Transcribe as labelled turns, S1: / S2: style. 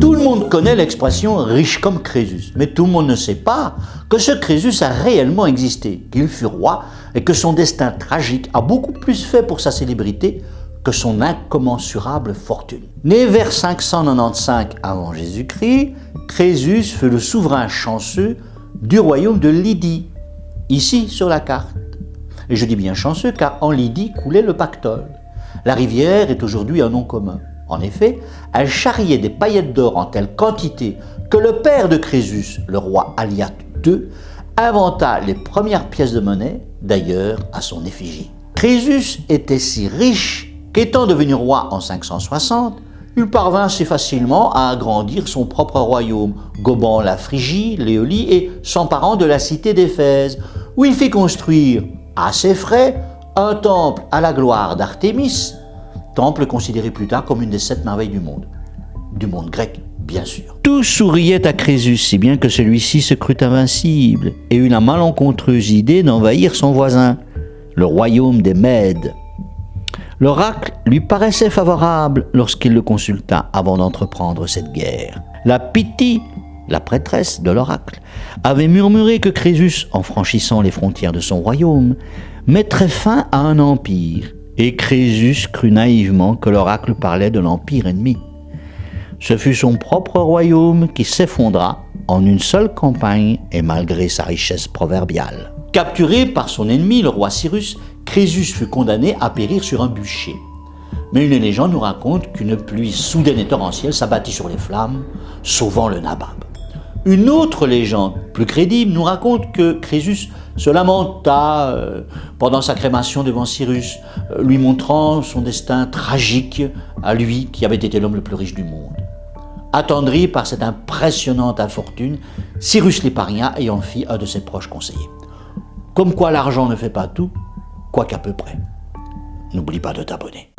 S1: Tout le monde connaît l'expression « riche comme Crésus », mais tout le monde ne sait pas que ce Crésus a réellement existé, qu'il fut roi et que son destin tragique a beaucoup plus fait pour sa célébrité que son incommensurable fortune. Né vers 595 avant Jésus-Christ, Crésus fut le souverain chanceux du royaume de Lydie, ici sur la carte. Et je dis bien chanceux car en Lydie coulait le Pactole. La rivière est aujourd'hui un nom commun. En effet, elle charriait des paillettes d'or en telle quantité que le père de Crésus, le roi Aliate II, inventa les premières pièces de monnaie, d'ailleurs à son effigie. Crésus était si riche qu'étant devenu roi en 560, il parvint assez facilement à agrandir son propre royaume, gobant la Phrygie, l'Éolie et s'emparant de la cité d'Éphèse, où il fit construire, à ses frais, un temple à la gloire d'Artémis, temple considéré plus tard comme une des 7 merveilles du monde grec, bien sûr. Tout souriait à Crésus, si bien que celui-ci se crut invincible et eut la malencontreuse idée d'envahir son voisin, le royaume des Mèdes. L'oracle lui paraissait favorable lorsqu'il le consulta avant d'entreprendre cette guerre. La Pythie, la prêtresse de l'oracle, avait murmuré que Crésus, en franchissant les frontières de son royaume, mettrait fin à un empire, et Crésus crut naïvement que l'oracle parlait de l'empire ennemi. Ce fut son propre royaume qui s'effondra en une seule campagne et malgré sa richesse proverbiale. Capturé par son ennemi, le roi Cyrus, Crésus fut condamné à périr sur un bûcher. Mais une légende nous raconte qu'une pluie soudaine et torrentielle s'abattit sur les flammes, sauvant le nabab. Une autre légende, plus crédible, nous raconte que Crésus se lamenta pendant sa crémation devant Cyrus, lui montrant son destin tragique à lui qui avait été l'homme le plus riche du monde. Attendri par cette impressionnante infortune, Cyrus l'épargna et en fit un de ses proches conseillers. Comme quoi l'argent ne fait pas tout, quoiqu'à peu près. N'oublie pas de t'abonner.